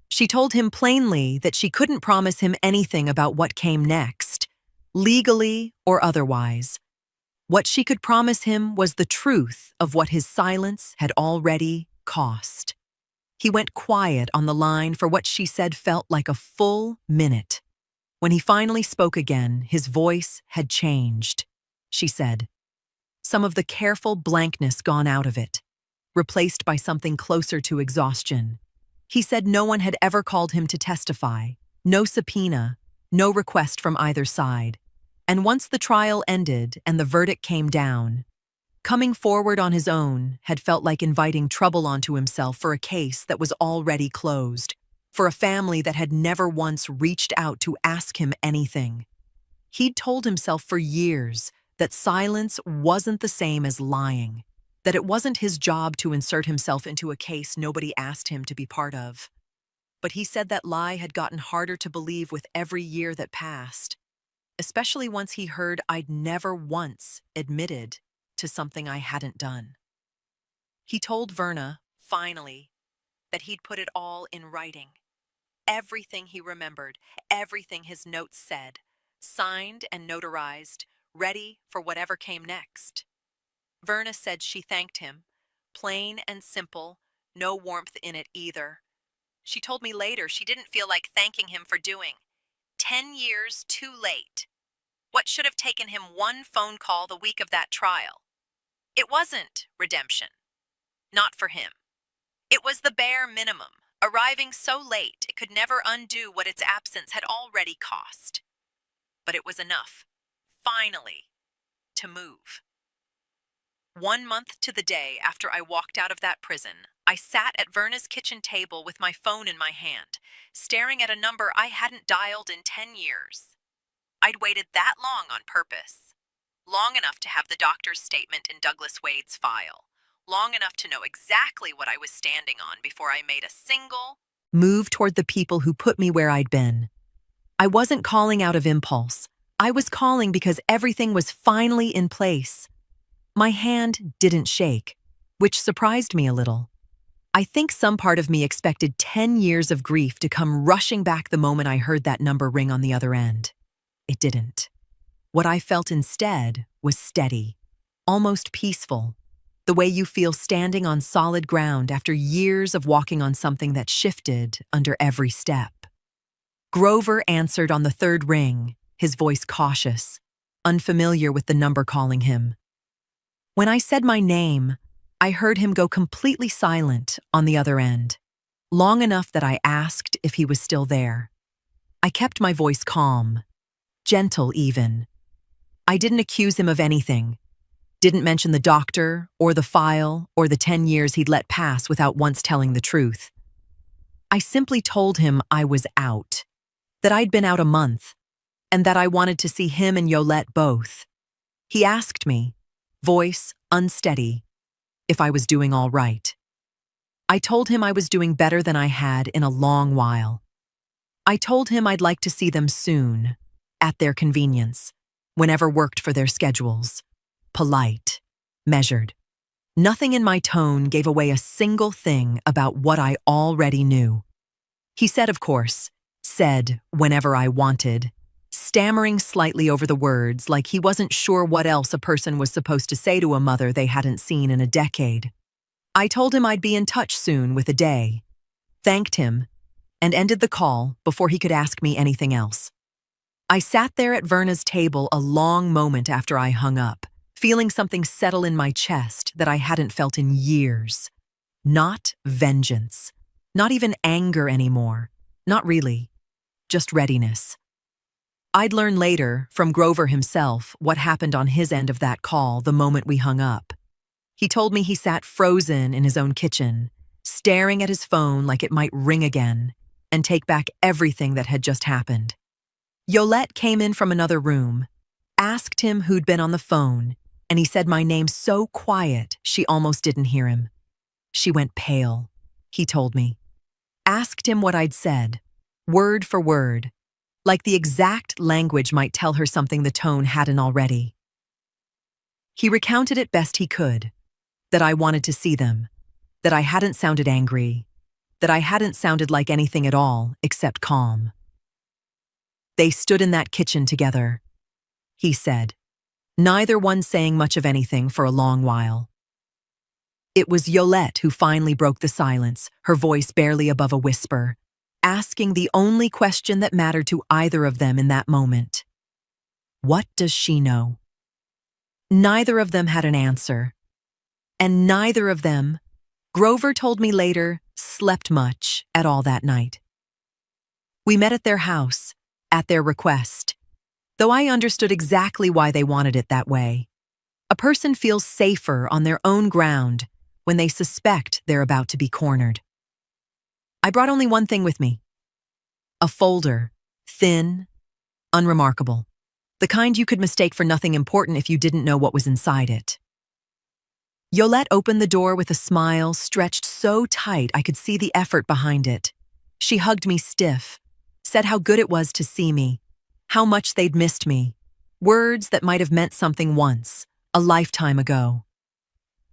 She told him plainly that she couldn't promise him anything about what came next, legally or otherwise. What she could promise him was the truth of what his silence had already cost. He went quiet on the line for what she said felt like a full minute. When he finally spoke again, his voice had changed. She said, some of the careful blankness gone out of it, replaced by something closer to exhaustion. He said no one had ever called him to testify, no subpoena, no request from either side. And once the trial ended and the verdict came down, coming forward on his own had felt like inviting trouble onto himself for a case that was already closed, for a family that had never once reached out to ask him anything. He'd told himself for years that silence wasn't the same as lying, that it wasn't his job to insert himself into a case nobody asked him to be part of. But he said that lie had gotten harder to believe with every year that passed, especially once he heard I'd never once admitted to something I hadn't done. He told Verna, finally, that he'd put it all in writing. Everything he remembered, everything his notes said, signed and notarized, ready for whatever came next. Verna said she thanked him, plain and simple, no warmth in it either. She told me later she didn't feel like thanking him for doing 10 years too late. What should have taken him one phone call the week of that trial? It wasn't redemption. Not for him. It was the bare minimum, arriving so late it could never undo what its absence had already cost. But it was enough, finally, to move. 1 month to the day after I walked out of that prison, I sat at Verna's kitchen table with my phone in my hand, staring at a number I hadn't dialed in 10 years. I'd waited that long on purpose. Long enough to have the doctor's statement in Douglas Wade's file. Long enough to know exactly what I was standing on before I made a single move toward the people who put me where I'd been. I wasn't calling out of impulse. I was calling because everything was finally in place. My hand didn't shake, which surprised me a little. I think some part of me expected 10 years of grief to come rushing back the moment I heard that number ring on the other end. It didn't. What I felt instead was steady, almost peaceful, the way you feel standing on solid ground after years of walking on something that shifted under every step. Grover answered on the third ring, his voice cautious, unfamiliar with the number calling him. When I said my name, I heard him go completely silent on the other end, long enough that I asked if he was still there. I kept my voice calm, gentle even. I didn't accuse him of anything, didn't mention the doctor or the file or the 10 years he'd let pass without once telling the truth. I simply told him I was out, that I'd been out a month, and that I wanted to see him and Yolette both. He asked me, voice unsteady, if I was doing all right. I told him I was doing better than I had in a long while. I told him I'd like to see them soon, at their convenience, whenever worked for their schedules. Polite, measured. Nothing in my tone gave away a single thing about what I already knew. He said, of course, said whenever I wanted, stammering slightly over the words like he wasn't sure what else a person was supposed to say to a mother they hadn't seen in a decade. I told him I'd be in touch soon with a day, thanked him, and ended the call before he could ask me anything else. I sat there at Verna's table a long moment after I hung up, feeling something settle in my chest that I hadn't felt in years. Not vengeance, not even anger anymore, not really. just readiness. I'd learn later, from Grover himself, what happened on his end of that call the moment we hung up. He told me he sat frozen in his own kitchen, staring at his phone like it might ring again, and take back everything that had just happened. Yolette came in from another room, asked him who'd been on the phone, and he said my name so quiet she almost didn't hear him. She went pale, he told me. Asked him what I'd said, word for word, like the exact language might tell her something the tone hadn't already. He recounted it best he could, that I wanted to see them, that I hadn't sounded angry, that I hadn't sounded like anything at all except calm. They stood in that kitchen together, he said, neither one saying much of anything for a long while. It was Yolette who finally broke the silence, her voice barely above a whisper, asking the only question that mattered to either of them in that moment. What does she know? Neither of them had an answer. And neither of them, Grover told me later, slept much at all that night. We met at their house, at their request, though I understood exactly why they wanted it that way. A person feels safer on their own ground when they suspect they're about to be cornered. I brought only one thing with me. A folder, thin, unremarkable. The kind you could mistake for nothing important if you didn't know what was inside it. Yolette opened the door with a smile stretched so tight I could see the effort behind it. She hugged me stiff, said how good it was to see me, how much they'd missed me, words that might have meant something once, a lifetime ago.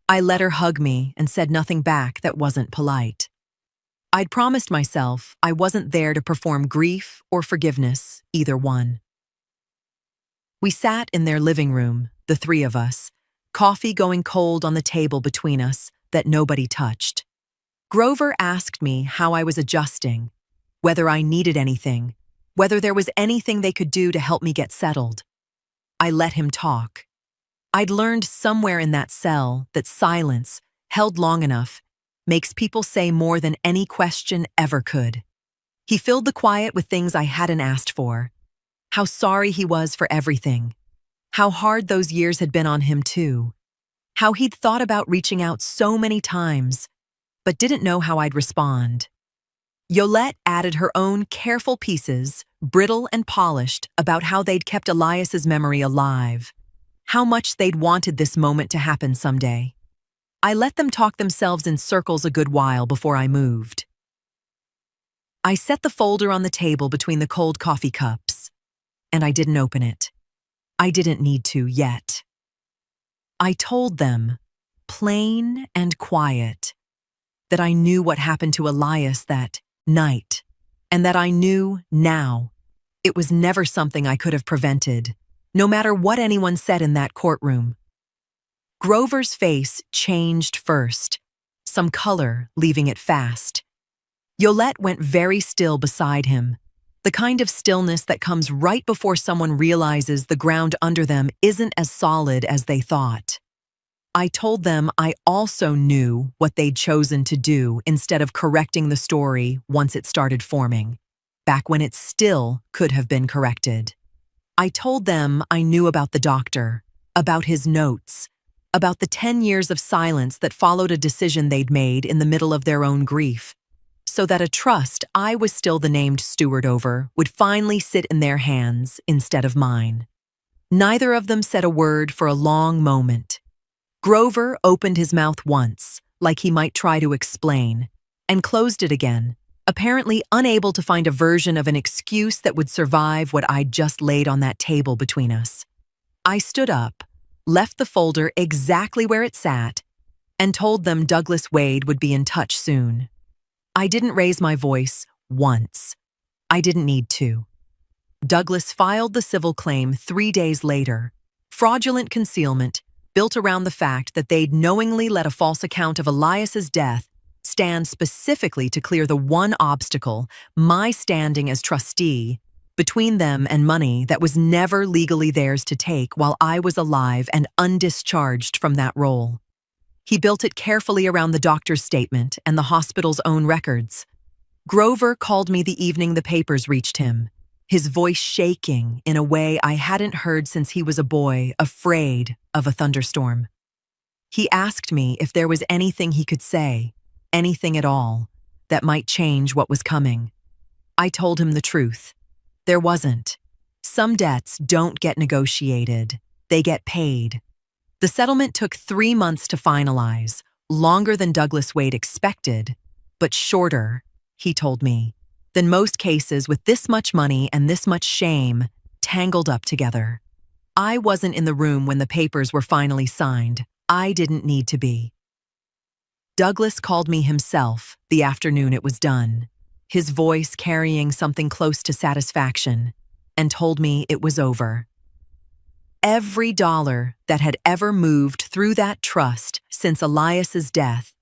I let her hug me and said nothing back that wasn't polite. I'd promised myself I wasn't there to perform grief or forgiveness, either one. We sat in their living room, the three of us, coffee going cold on the table between us that nobody touched. Grover asked me how I was adjusting, whether I needed anything, whether there was anything they could do to help me get settled. I let him talk. I'd learned somewhere in that cell that silence, held long enough, makes people say more than any question ever could. He filled the quiet with things I hadn't asked for. How sorry he was for everything. How hard those years had been on him too. How he'd thought about reaching out so many times, but didn't know how I'd respond. Yolette added her own careful pieces, brittle and polished, about how they'd kept Elias's memory alive. How much they'd wanted this moment to happen someday. I let them talk themselves in circles a good while before I moved. I set the folder on the table between the cold coffee cups, and I didn't open it. I didn't need to yet. I told them, plain and quiet, that I knew what happened to Elias that night, and that I knew now it was never something I could have prevented, no matter what anyone said in that courtroom. Grover's face changed first, some color leaving it fast. Yolette went very still beside him, the kind of stillness that comes right before someone realizes the ground under them isn't as solid as they thought. I told them I also knew what they'd chosen to do instead of correcting the story once it started forming, back when it still could have been corrected. I told them I knew about the doctor, about his notes, about the 10 years of silence that followed a decision they'd made in the middle of their own grief, so that a trust I was still the named steward over would finally sit in their hands instead of mine. Neither of them said a word for a long moment. Grover opened his mouth once, like he might try to explain, and closed it again, apparently unable to find a version of an excuse that would survive what I'd just laid on that table between us. I stood up, left the folder exactly where it sat, and told them Douglas Wade would be in touch soon. I didn't raise my voice once. I didn't need to. Douglas filed the civil claim 3 days later. Fraudulent concealment, built around the fact that they'd knowingly let a false account of Elias's death stand specifically to clear the one obstacle, my standing as trustee, between them and money that was never legally theirs to take while I was alive and undischarged from that role. He built it carefully around the doctor's statement and the hospital's own records. Grover called me the evening the papers reached him, his voice shaking in a way I hadn't heard since he was a boy, afraid of a thunderstorm. He asked me if there was anything he could say, anything at all, that might change what was coming. I told him the truth. There wasn't. Some debts don't get negotiated, they get paid. The settlement took 3 months to finalize, longer than Douglas Wade expected, but shorter, he told me, than most cases with this much money and this much shame tangled up together. I wasn't in the room when the papers were finally signed. I didn't need to be. Douglas called me himself the afternoon it was done, his voice carrying something close to satisfaction, and told me it was over. Every dollar that had ever moved through that trust since Elias's death,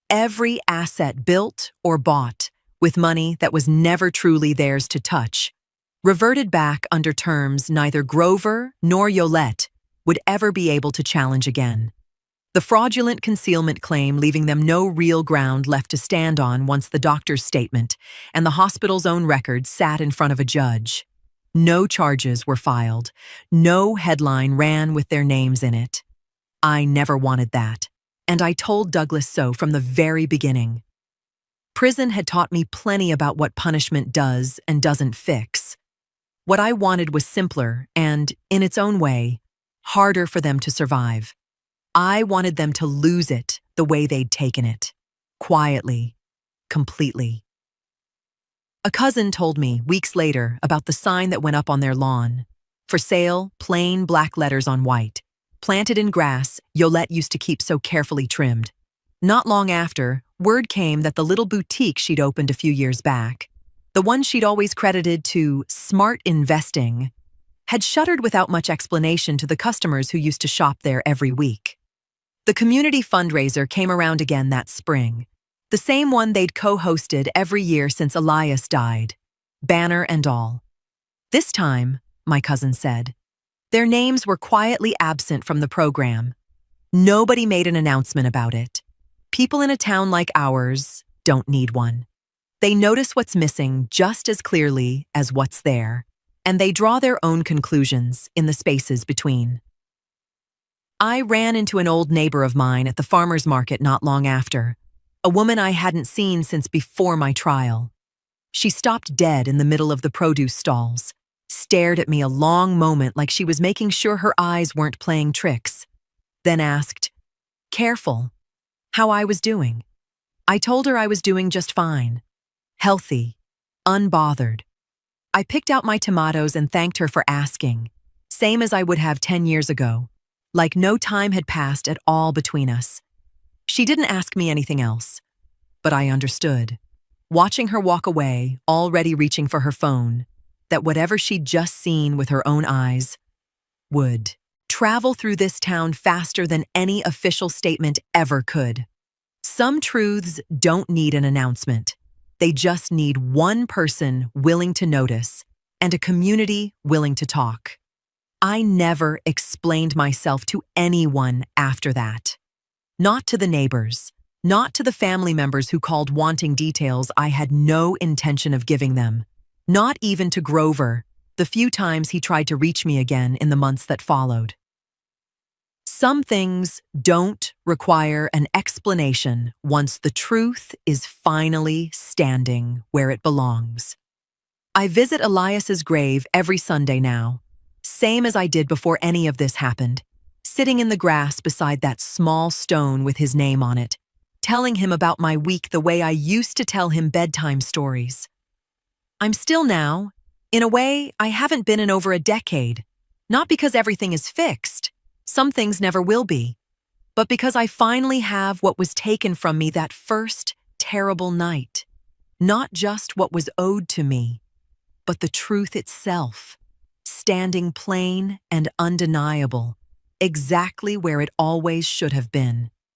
every asset built or bought with money that was never truly theirs to touch, reverted back under terms neither Grover nor Yolette would ever be able to challenge again. The fraudulent concealment claim leaving them no real ground left to stand on once the doctor's statement and the hospital's own records sat in front of a judge. No charges were filed. No headline ran with their names in it. I never wanted that, and I told Douglas so from the very beginning. Prison had taught me plenty about what punishment does and doesn't fix. What I wanted was simpler and, in its own way, harder for them to survive. I wanted them to lose it the way they'd taken it. Quietly. Completely. A cousin told me weeks later about the sign that went up on their lawn. For sale, plain black letters on white. Planted in grass Yolette used to keep so carefully trimmed. Not long after, word came that the little boutique she'd opened a few years back, the one she'd always credited to smart investing, had shuttered without much explanation to the customers who used to shop there every week. The community fundraiser came around again that spring, the same one they'd co-hosted every year since Elias died, banner and all. This time, my cousin said, their names were quietly absent from the program. Nobody made an announcement about it. People in a town like ours don't need one. They notice what's missing just as clearly as what's there, and they draw their own conclusions in the spaces between. I ran into an old neighbor of mine at the farmer's market not long after, a woman I hadn't seen since before my trial. She stopped dead in the middle of the produce stalls, stared at me a long moment like she was making sure her eyes weren't playing tricks, then asked, careful, how I was doing. I told her I was doing just fine, healthy, unbothered. I picked out my tomatoes and thanked her for asking, same as I would have 10 years ago, like no time had passed at all between us. She didn't ask me anything else, but I understood, watching her walk away, already reaching for her phone, that whatever she'd just seen with her own eyes would travel through this town faster than any official statement ever could. Some truths don't need an announcement. They just need one person willing to notice and a community willing to talk. I never explained myself to anyone after that. Not to the neighbors, not to the family members who called wanting details I had no intention of giving them, not even to Grover, the few times he tried to reach me again in the months that followed. Some things don't require an explanation once the truth is finally standing where it belongs. I visit Elias's grave every Sunday now, same as I did before any of this happened, sitting in the grass beside that small stone with his name on it, telling him about my week the way I used to tell him bedtime stories. I'm still now, in a way I haven't been in over a decade, not because everything is fixed, some things never will be, but because I finally have what was taken from me that first terrible night. Not just what was owed to me, but the truth itself, standing plain and undeniable, exactly where it always should have been.